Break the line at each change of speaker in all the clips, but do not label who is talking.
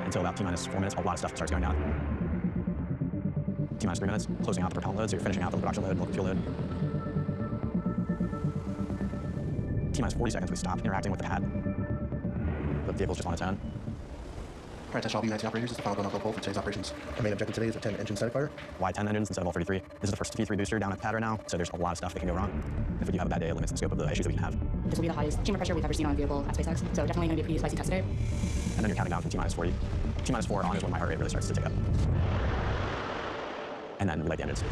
until about T-4 minutes, a lot of stuff starts going down. T-3 minutes, closing out the propellant load, so you're finishing out the liquid oxygen load, fuel load. T-40 seconds, we stop interacting with the pad. The vehicle's just on its own.
All right, attention all B-19 operators, this is the final go-no-go poll for today's operations. Our main objective today is a 10-engine static fire.
Why 10 engines instead of all 33? This is the first V3 booster down at the pad right now, so there's a lot of stuff that can go wrong. If we do have a bad day, it limits the scope of the issues that we can have.
This will be the highest chamber pressure we've ever seen on a vehicle at SpaceX, so definitely going to be a pretty spicy test today.
And then you're counting down from T-40. T-4 on is when my heart rate really starts to tick up. And then we light the engines.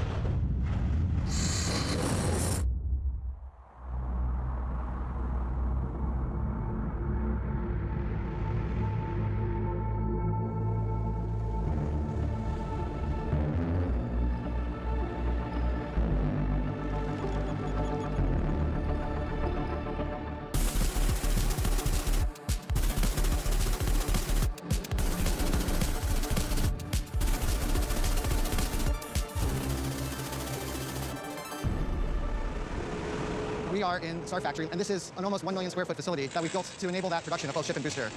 We are in the Star Factory, and this is an almost 1 million square foot facility that we've built to enable that production of both ship and booster.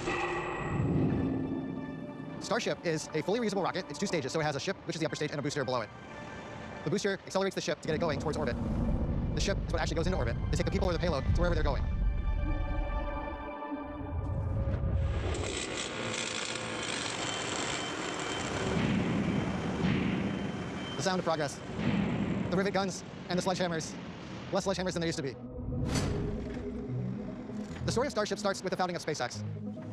Starship is a fully reusable rocket. It's 2 stages, so it has a ship, which is the upper stage, and a booster below it. The booster accelerates the ship to get it going towards orbit. The ship is what actually goes into orbit. They take the people or the payload to wherever they're going. The sound of progress. The rivet guns and the sledgehammers. Less sledgehammers than there used to be. The story of Starship starts with the founding of SpaceX.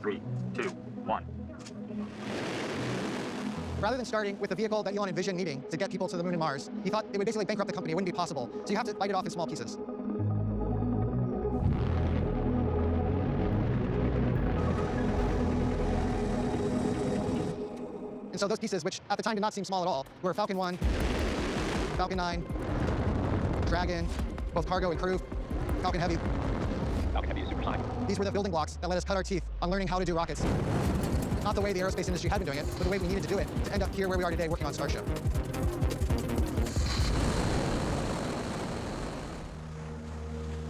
3, 2, 1.
Rather than starting with the vehicle that Elon envisioned needing to get people to the moon and Mars, he thought it would basically bankrupt the company. It wouldn't be possible. So you have to bite it off in small pieces. And so those pieces, which at the time did not seem small at all, were Falcon 1, Falcon 9, Dragon, both cargo and crew, Falcon Heavy.
Falcon Heavy is supersonic.
These were the building blocks that let us cut our teeth on learning how to do rockets. Not the way the aerospace industry had been doing it, but the way we needed to do it to end up here where we are today working on Starship.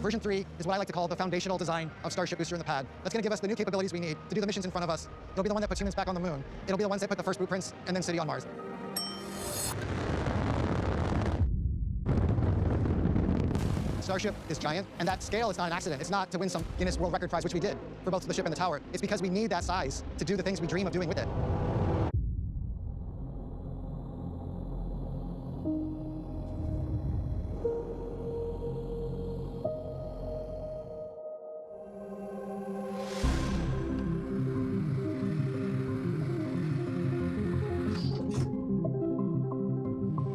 Version 3 is what I like to call the foundational design of Starship booster in the pad. That's going to give us the new capabilities we need to do the missions in front of us. It'll be the one that puts humans back on the moon. It'll be the ones that put the first blueprints and then city on Mars. Starship is giant, and that scale is not an accident. It's not to win some Guinness World Record prize, which we did for both the ship and the tower. It's because we need that size to do the things we dream of doing with it.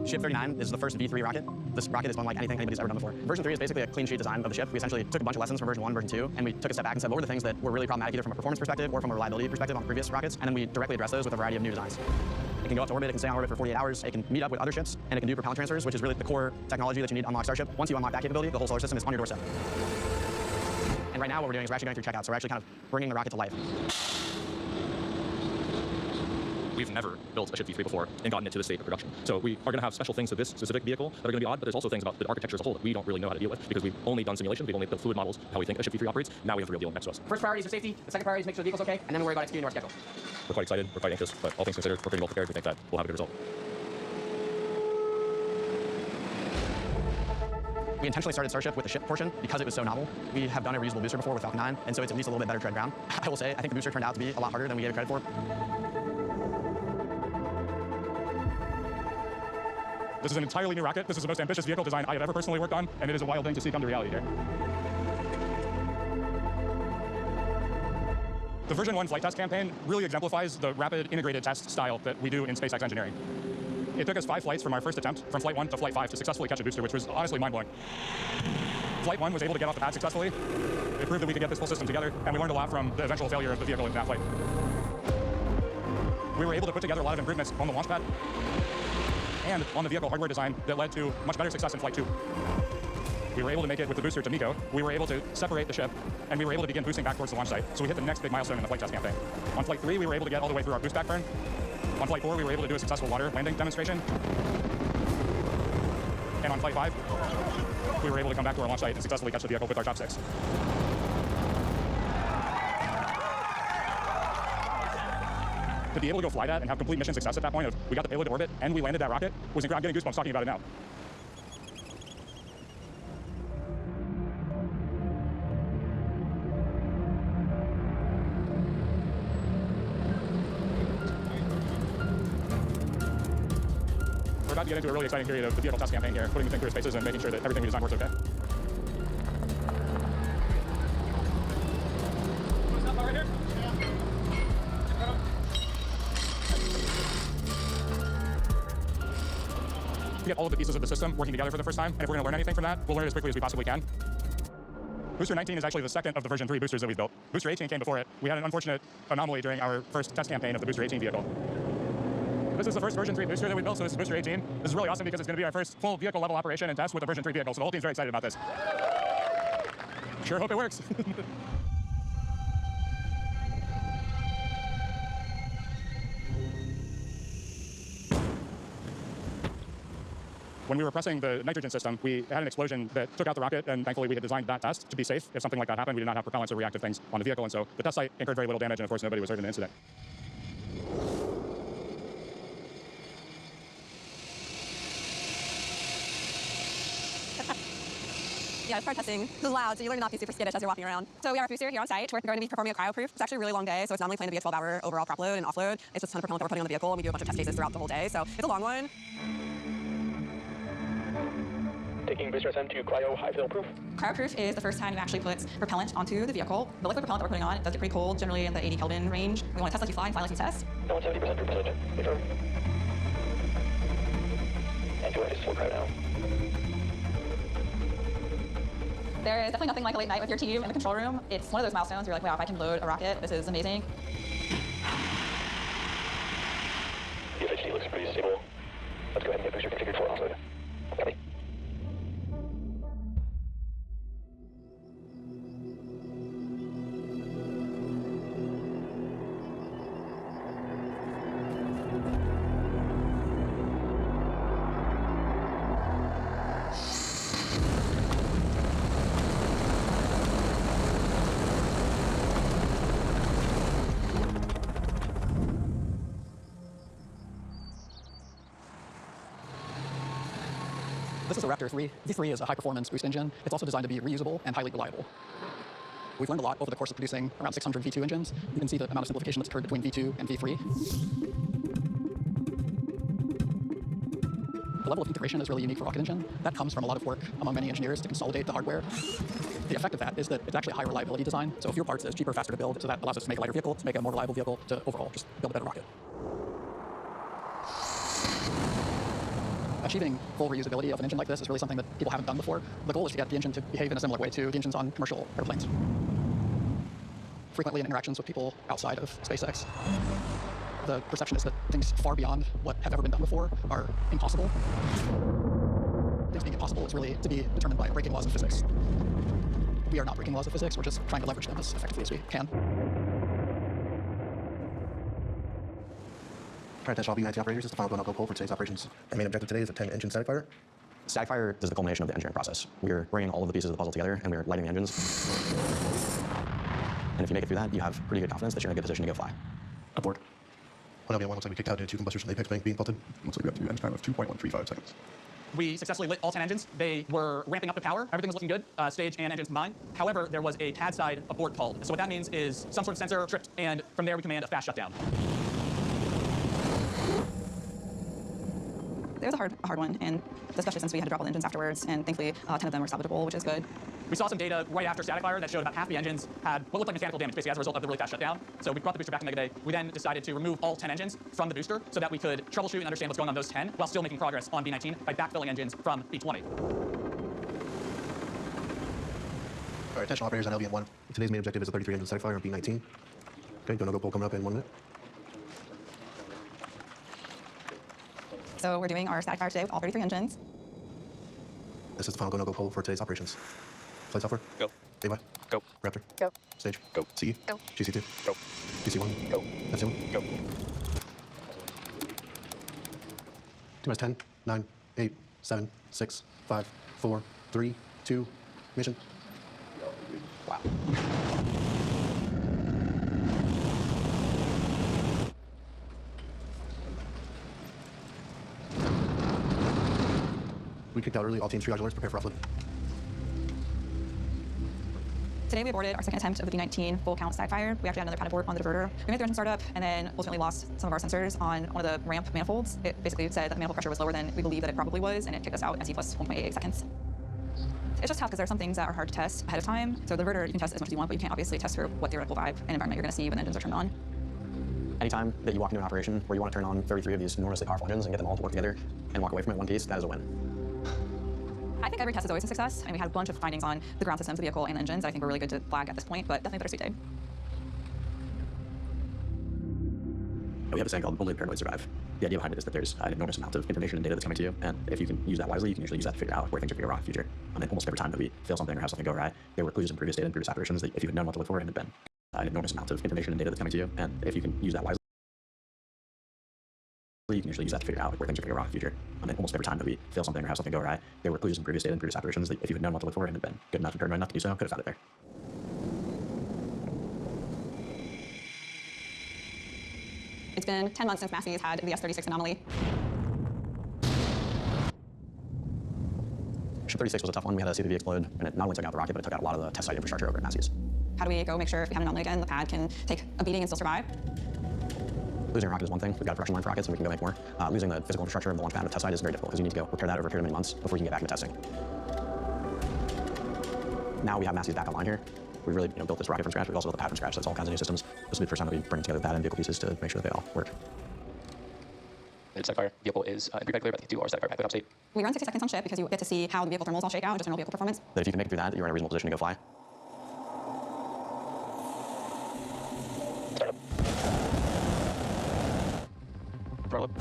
Ship 39 is the first V3 rocket. This rocket is unlike anything anybody's ever done before. Version 3 is basically a clean sheet design of the ship. We essentially took a bunch of lessons from version 1, version 2, and we took a step back and said, what were the things that were really problematic either from a performance perspective or from a reliability perspective on previous rockets, and then we directly address those with a variety of new designs. It can go up to orbit, it can stay on orbit for 48 hours, it can meet up with other ships, and it can do propellant transfers, which is really the core technology that you need to unlock Starship. Once you unlock that capability, the whole solar system is on your doorstep. And right now what we're doing is we're actually going through checkout, so we're actually kind of bringing the rocket to life.
We've never built a ship V3 before and gotten it to this state of production. So we are going to have special things to this specific vehicle that are going to be odd, but there's also things about the architecture as a whole that we don't really know how to deal with because we've only done simulations, we've only built fluid models, how we think a ship V3 operates. Now we have the real deal next to us.
First priority is for safety, the second priority is make sure the vehicle's okay, and then we worry about executing our schedule.
We're quite excited, we're quite anxious, but all things considered, we're pretty well prepared. We think that we'll have a good result.
We intentionally started Starship with the ship portion because it was so novel. We have done a reusable booster before with Falcon 9, and so it's at least a little bit better tread ground. I will say, I think the booster turned out to be a lot harder than we gave it credit for.
This is an entirely new rocket. This is the most ambitious vehicle design I have ever personally worked on, and it is a wild thing to see come to reality here. The version 1 flight test campaign really exemplifies the rapid integrated test style that we do in SpaceX engineering. It took us 5 flights from our first attempt, from flight 1 to flight 5, to successfully catch a booster, which was honestly mind-blowing. Flight 1 was able to get off the pad successfully. It proved that we could get this full system together, and we learned a lot from the eventual failure of the vehicle in that flight. We were able to put together a lot of improvements on the launch pad and on the vehicle hardware design that led to much better success in Flight 2. We were able to make it with the booster to MECO. We were able to separate the ship, and we were able to begin boosting back towards the launch site. So we hit the next big milestone in the flight test campaign. On Flight 3, we were able to get all the way through our boost back burn. On Flight 4, we were able to do a successful water landing demonstration. And on Flight 5, we were able to come back to our launch site and successfully catch the vehicle with our top 6. to be able to go fly that and have complete mission success at that point of we got the payload to orbit and we landed that rocket was incredible. I'm getting goosebumps talking about it now. We're about to get into a really exciting period of the vehicle test campaign here, putting the thing through its paces and making sure that everything we design works okay. We get all of the pieces of the system working together for the first time, and if we're going to learn anything from that, we'll learn it as quickly as we possibly can. Booster 19 is actually the second of the version 3 boosters that we've built. Booster 18 came before it. We had an unfortunate anomaly during our first test campaign of the Booster 18 vehicle. This is the first version 3 booster that we built, so this is Booster 18. This is really awesome because it's going to be our first full vehicle level operation and test with a version 3 vehicle, so the whole team's very excited about this. Sure hope it works. When we were pressing the nitrogen system, we had an explosion that took out the rocket, and thankfully we had designed that test to be safe. If something like that happened, we did not have propellants or reactive things on the vehicle, and so the test site incurred very little damage, and of course nobody was hurt in the incident.
Yeah, it's part testing. This is loud, so you learn to not be super skittish as you're walking around. So we have a booster here on site. We're going to be performing a cryo-proof. It's actually a really long day, so it's normally planned to be a 12-hour overall prop load and offload. It's just a ton of propellant that we're putting on the vehicle, and we do a bunch of test cases throughout the whole day, so it's a long one.
Taking booster SM to cryo high fill proof.
Cryo-proof is the first time you actually put propellant onto the vehicle. The liquid propellant that we're putting on, it does get pretty cold, generally in the 80 Kelvin range. We want to test like you fly and fly like you test.
No 70% percentage. Confirm. And go ahead to full cryo now.
There is definitely nothing like a late night with your team in the control room. It's one of those milestones where you're like, wow, if I can load a rocket, this is amazing.
The FHD looks pretty stable. Let's go ahead and get booster configured for offload. Copy.
This is a Raptor 3. V3 is a high-performance boost engine. It's also designed to be reusable and highly reliable. We've learned a lot over the course of producing around 600 V2 engines. You can see the amount of simplification that's occurred between V2 and V3. The level of integration is really unique for rocket engine. That comes from a lot of work among many engineers to consolidate the hardware. The effect of that is that it's actually a high reliability design. So fewer parts is cheaper, faster to build. So that allows us to make a lighter vehicle, to make a more reliable vehicle, to overall just build a better rocket. Achieving full reusability of an engine like this is really something that people haven't done before. The goal is to get the engine to behave in a similar way to the engines on commercial airplanes. Frequently in interactions with people outside of SpaceX, the perception is that things far beyond what have ever been done before are impossible. Things being impossible is really to be determined by breaking laws of physics. We are not breaking laws of physics, we're just trying to leverage them as effectively as we can.
Trying to test all B-19 operators is the final go-no-go poll for today's operations. Our main objective today is a 10-engine static fire.
Static fire is the culmination of the engineering process. We're bringing all of the pieces of the puzzle together, and we're lighting the engines. And if you make it through that, you have pretty good confidence that you're in a good position to go fly.
Abort. Well, LB1 looks like we kicked out into 2 combustors from Apex Bank being faulted. Looks like we have to end time of 2.135 seconds.
We successfully lit all 10 engines. They were ramping up to power. Everything was looking good, stage and engines combined. However, there was a pad side abort called. So what that means is some sort of sensor tripped, and from there we command a fast shutdown.
It was a hard one, and especially since we had to drop all the engines afterwards, and thankfully 10 of them were salvageable, which is good.
We saw some data right after static fire that showed about half the engines had what looked like mechanical damage, basically as a result of the really fast shutdown. So we brought the booster back to Mega Day. We then decided to remove all 10 engines from the booster so that we could troubleshoot and understand what's going on those 10 while still making progress on B19 by backfilling engines from B20.
All right, attention operators on LBN1. Today's main objective is a 33-engine static fire on B19. Okay, go-no-go poll coming up in 1 minute.
So we're doing our static fire today with all 33 engines.
This is the final go-no-go poll for today's operations. Flight software.
Go.
AY.
Go.
Raptor.
Go.
Stage.
Go.
CE.
Go.
GC2.
Go.
GC1.
Go.
FC1.
Go.
2 10, 9, 8, 7, 6, 5, 4, 3, 2, mission.
Wow.
We kicked out early. All teams, triage alerts, prepare for offload.
Today we aborted our second attempt of the D-19 full count side fire. We actually had another pad abort on the diverter. We made the engine startup and then ultimately lost some of our sensors on one of the ramp manifolds. It basically said that the manifold pressure was lower than we believed that it probably was, and it kicked us out at T plus 1.88 seconds. It's just tough because there are some things that are hard to test ahead of time. So the diverter, you can test as much as you want, but you can't obviously test for what theoretical vibe and environment you're going to see when the engines are turned on.
Anytime that you walk into an operation where you want to turn on 33 of these enormously powerful engines and get them all to work together and walk away from it in one piece, that is a win.
I think every test is always a success, and we had a bunch of findings on the ground systems, the vehicle, and the engines that I think were really good to flag at this point, but definitely a bittersweet day.
We have a saying called only the paranoid survive. The idea behind it is that there's an enormous amount of information and data that's coming to you, and if you can use that wisely, you can usually use that to figure out where things are going to go wrong in the future. And almost every time that we fail something or have something go awry, there were clues in previous data and previous operations that if you had known what to look for, it had been an enormous amount of information and data that's coming to you, and if you can use that wisely, you can usually use that to figure out where things are going to go wrong in the future. And almost every time that we fail something or have something go awry, there were clues in previous data and previous operations that if you had known what to look for and had been good enough and paranoid enough to do so, could have found it there.
It's been 10 months since Massey's had the S-36 anomaly.
Ship 36 was a tough one. We had a CVV explode, and it not only took out the rocket, but it took out a lot of the test site infrastructure over at Massey's.
How do we go make sure if we have an anomaly again, the pad can take a beating and still survive?
Losing a rocket is one thing. We've got a production line for rockets, and we can go make more. Losing the physical infrastructure of the launch pad and the test site is very difficult because you need to go repair that over a period of many months before you can get back into testing. Now we have Massey's back online here. We really built this rocket from scratch. We've also built the pad from scratch. So it's all kinds of new systems. This will be the first time that we bring together the pad and vehicle pieces to make sure that they all work.
The static fire vehicle is in pre-pack clear, but they do our static fire pack upstate.
We run 60 seconds on ship because you get to see how the vehicle thermals all shake out, just general vehicle performance.
That if you can make it through that, you're in a reasonable position to go fly.
Startup. Throttle up.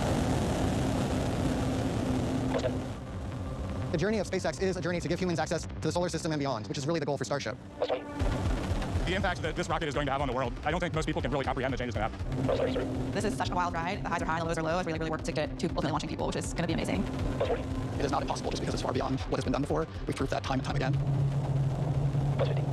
Almost done.
The journey of SpaceX is a journey to give humans access to the solar system and beyond, which is really the goal for Starship.
Almost done.
The impact that this rocket is going to have on the world, I don't think most people can really comprehend the changes it's going to have.
Oh, sorry, sorry.
This is such a wild ride. The highs are high, the lows are low. It's really, really worked to get to ultimately launching people, which is going to be amazing.
Almost 40.
It is not impossible just because it's far beyond what has been done before. We've proved that time and time again.
Almost 50.